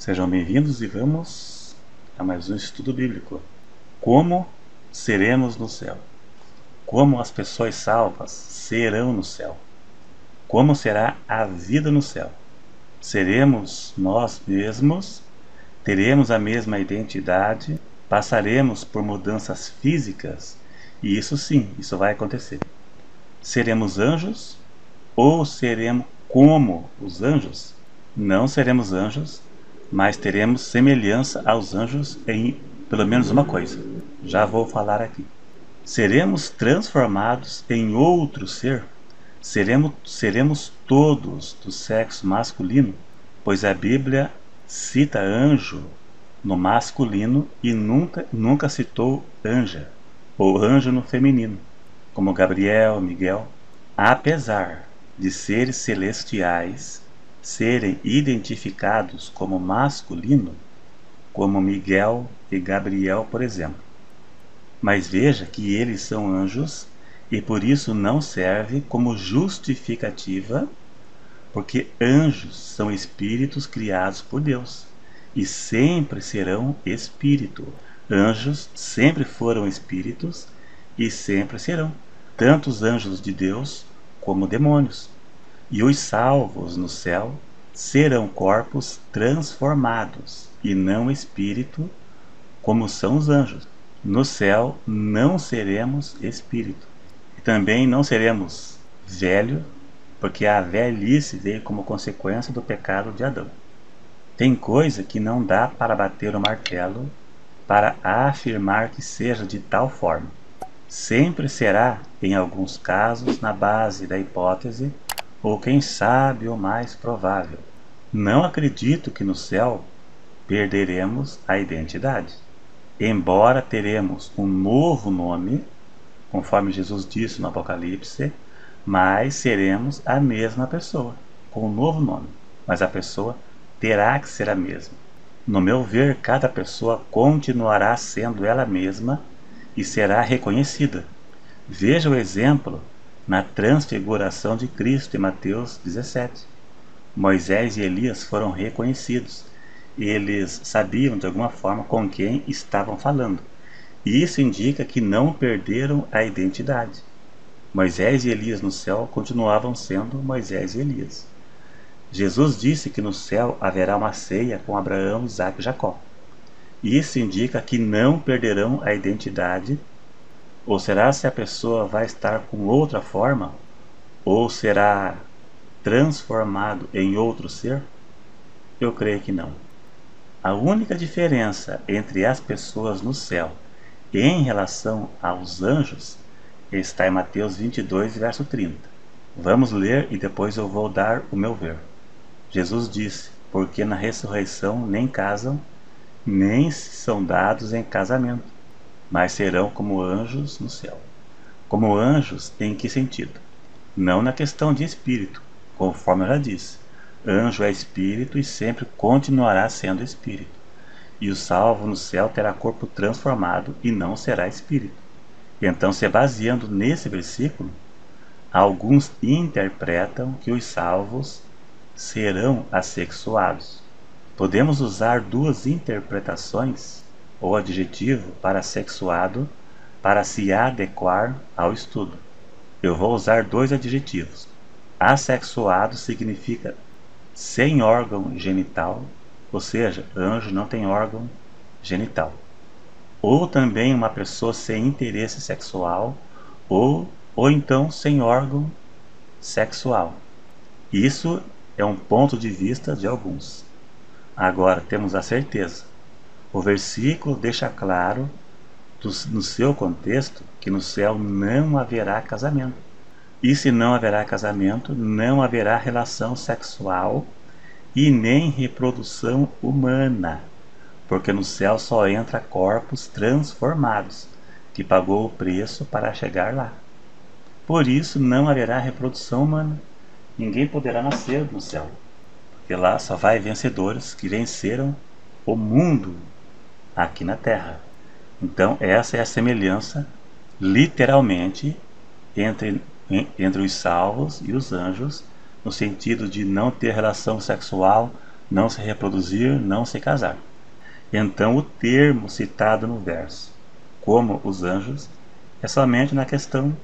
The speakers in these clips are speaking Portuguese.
Sejam bem-vindos e vamos a mais um estudo bíblico. Como seremos no céu? Como as pessoas salvas serão no céu? Como será a vida no céu? Seremos nós mesmos? Teremos a mesma identidade? Passaremos por mudanças físicas? E isso sim, isso vai acontecer. Seremos anjos ou seremos como os anjos? Não seremos anjos, mas teremos semelhança aos anjos em pelo menos uma coisa. Já vou falar aqui. Seremos transformados em outro ser? Seremos todos do sexo masculino? Pois a Bíblia cita anjo no masculino e nunca citou anja, ou anjo no feminino, como Gabriel, Miguel. Apesar de seres celestiais serem identificados como masculino, como Miguel e Gabriel, por exemplo. Mas veja que eles são anjos e por isso não serve como justificativa, porque anjos são espíritos criados por Deus e sempre serão espírito. Anjos sempre foram espíritos e sempre serão, tanto os anjos de Deus como demônios. E os salvos no céu serão corpos transformados e não espírito, como são os anjos. No céu não seremos espírito. E também não seremos velho, porque a velhice veio como consequência do pecado de Adão. Tem coisa que não dá para bater o martelo para afirmar que seja de tal forma. Sempre será, em alguns casos, na base da hipótese, ou quem sabe o mais provável. Não acredito que no céu perderemos a identidade. Embora teremos um novo nome, conforme Jesus disse no Apocalipse, mas seremos a mesma pessoa, com um novo nome. Mas a pessoa terá que ser a mesma. No meu ver, cada pessoa continuará sendo ela mesma e será reconhecida. Veja o exemplo na transfiguração de Cristo em Mateus 17. Moisés e Elias foram reconhecidos. Eles sabiam de alguma forma com quem estavam falando. E isso indica que não perderam a identidade. Moisés e Elias no céu continuavam sendo Moisés e Elias. Jesus disse que no céu haverá uma ceia com Abraão, Isaque e Jacó. Isso indica que não perderão a identidade. Ou será se a pessoa vai estar com outra forma? Ou será transformado em outro ser? Eu creio que não. A única diferença entre as pessoas no céu em relação aos anjos está em Mateus 22, verso 30. Vamos ler e depois eu vou dar o meu ver. Jesus disse: porque na ressurreição nem casam, nem são dados em casamento, mas serão como anjos no céu. Como anjos em que sentido? Não na questão de espírito, conforme eu já disse. Anjo é espírito e sempre continuará sendo espírito. E o salvo no céu terá corpo transformado e não será espírito. Então, se baseando nesse versículo, alguns interpretam que os salvos serão assexuados. Podemos usar duas interpretações ou adjetivo para sexuado para se adequar ao estudo. Eu vou usar dois adjetivos. Assexuado significa sem órgão genital, ou seja, anjo não tem órgão genital. Ou também uma pessoa sem interesse sexual, ou então sem órgão sexual. Isso é um ponto de vista de alguns. Agora temos a certeza. O versículo deixa claro, no seu contexto, que no céu não haverá casamento. E se não haverá casamento, não haverá relação sexual e nem reprodução humana, porque no céu só entra corpos transformados, que pagou o preço para chegar lá. Por isso não haverá reprodução humana. Ninguém poderá nascer no céu, porque lá só vai vencedores que venceram o mundo aqui na terra. Então essa é a semelhança, literalmente, entre os salvos e os anjos, no sentido de não ter relação sexual, não se reproduzir, não se casar. Então o termo citado no verso, como os anjos, é somente na questão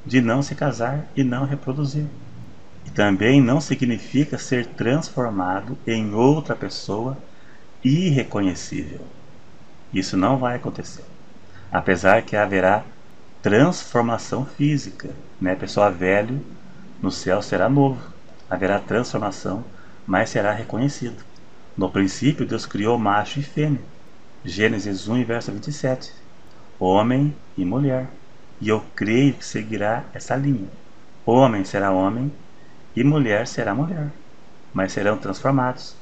de não se casar e não reproduzir. E também não significa ser transformado em outra pessoa irreconhecível. Isso não vai acontecer. Apesar que haverá transformação física, né? Pessoa velho no céu será novo. Haverá transformação, mas será reconhecido. No princípio, Deus criou macho e fêmea. Gênesis 1, verso 27. Homem e mulher. E eu creio que seguirá essa linha. Homem será homem e mulher será mulher. Mas serão transformados.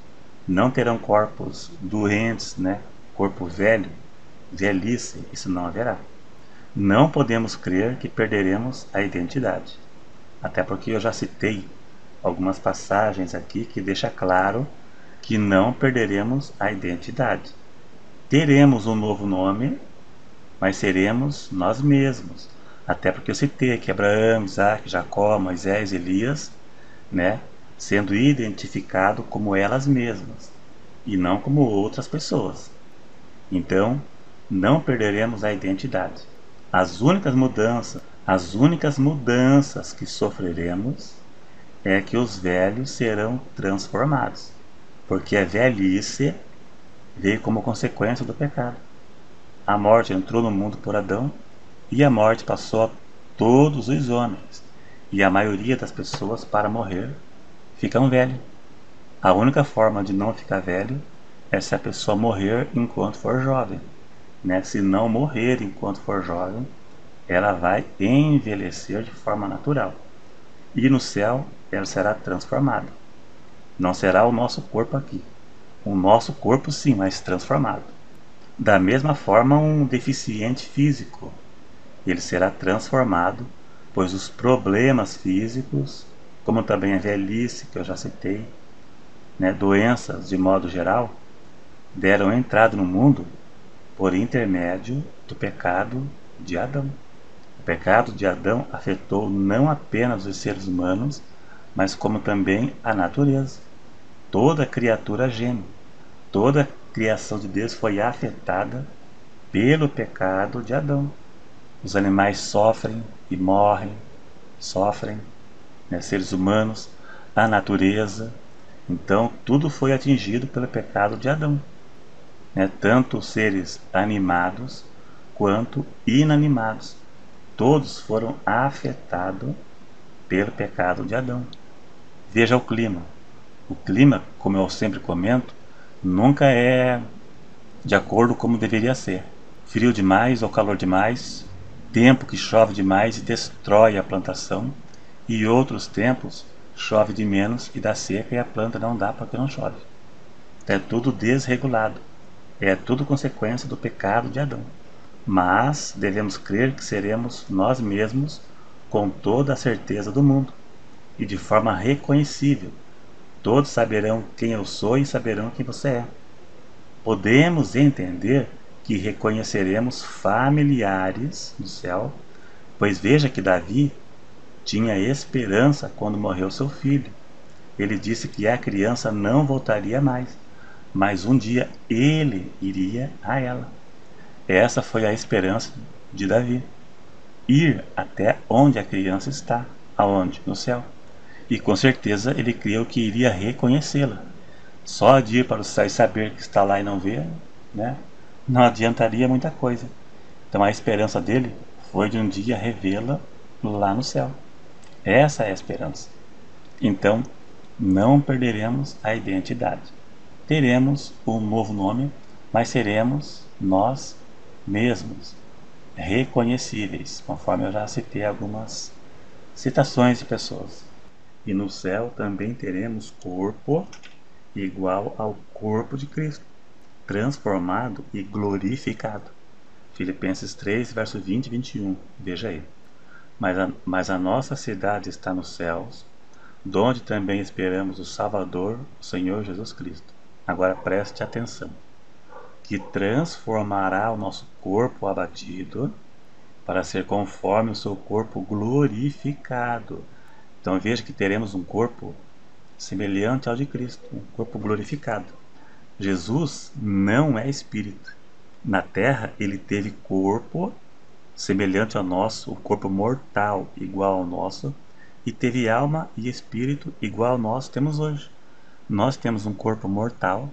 Não terão corpos doentes, né? Corpo velho, velhice, isso não haverá. Não podemos crer que perderemos a identidade. Até porque eu já citei algumas passagens aqui que deixa claro que não perderemos a identidade. Teremos um novo nome, mas seremos nós mesmos. Até porque eu citei aqui Abraão, Isaac, Jacó, Moisés, Elias, né, sendo identificado como elas mesmas e não como outras pessoas. Então, não perderemos a identidade. As únicas mudanças que sofreremos é que os velhos serão transformados, porque a velhice veio como consequência do pecado. A morte entrou no mundo por Adão e a morte passou a todos os homens, e a maioria das pessoas, para morrer, ficam velhos. A única forma de não ficar velho é se a pessoa morrer enquanto for jovem, né? Se não morrer enquanto for jovem, ela vai envelhecer de forma natural. E no céu ela será transformada. Não será o nosso corpo aqui. O nosso corpo sim, mas transformado. Da mesma forma, um deficiente físico, ele será transformado, pois os problemas físicos, como também a velhice, que eu já citei, né, doenças de modo geral, deram entrada no mundo por intermédio do pecado de Adão. O pecado de Adão afetou não apenas os seres humanos, mas como também a natureza. Toda criatura geme. Toda a criação de Deus foi afetada pelo pecado de Adão. Os animais sofrem e morrem, né, seres humanos, a natureza. Então, tudo foi atingido pelo pecado de Adão. Né, tanto os seres animados quanto inanimados. Todos foram afetados pelo pecado de Adão. Veja o clima. O clima, como eu sempre comento, nunca é de acordo como deveria ser. Frio demais ou calor demais, tempo que chove demais e destrói a plantação, e outros tempos chove de menos e dá seca e a planta não dá porque não chove. É tudo desregulado. É tudo consequência do pecado de Adão. Mas devemos crer que seremos nós mesmos com toda a certeza do mundo e de forma reconhecível. Todos saberão quem eu sou e saberão quem você é. Podemos entender que reconheceremos familiares no céu, pois veja que Davi tinha esperança quando morreu seu filho. Ele disse que a criança não voltaria mais, mas um dia ele iria a ela. Essa foi a esperança de Davi. Ir até onde a criança está. Aonde? No céu. E com certeza ele creu que iria reconhecê-la. Só de ir para o céu e saber que está lá e não ver, né, não adiantaria muita coisa. Então a esperança dele foi de um dia revê-la lá no céu. Essa é a esperança. Então não perderemos a identidade. Teremos um novo nome, mas seremos nós mesmos, reconhecíveis, conforme eu já citei algumas citações de pessoas. E no céu também teremos corpo igual ao corpo de Cristo, transformado e glorificado. Filipenses 3, verso 20 e 21. Veja aí. Mas a nossa cidade está nos céus, donde também esperamos o Salvador, o Senhor Jesus Cristo. Agora preste atenção. Que transformará o nosso corpo abatido para ser conforme o seu corpo glorificado. Então veja que teremos um corpo semelhante ao de Cristo, um corpo glorificado. Jesus não é espírito. Na terra ele teve corpo semelhante ao nosso, o corpo mortal igual ao nosso, e teve alma e espírito igual ao nosso temos hoje. Nós temos um corpo mortal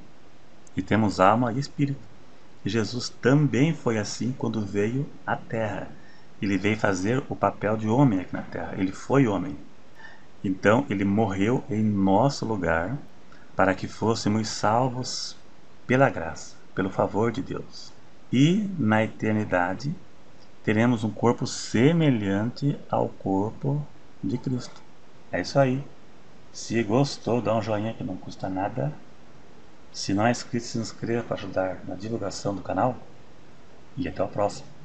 e temos alma e espírito. E Jesus também foi assim quando veio à terra. Ele veio fazer o papel de homem aqui na terra. Ele foi homem. Então ele morreu em nosso lugar para que fôssemos salvos pela graça, pelo favor de Deus. E na eternidade teremos um corpo semelhante ao corpo de Cristo. É isso aí. Se gostou, dá um joinha que não custa nada. Se não é inscrito, se inscreva para ajudar na divulgação do canal. E até o próximo.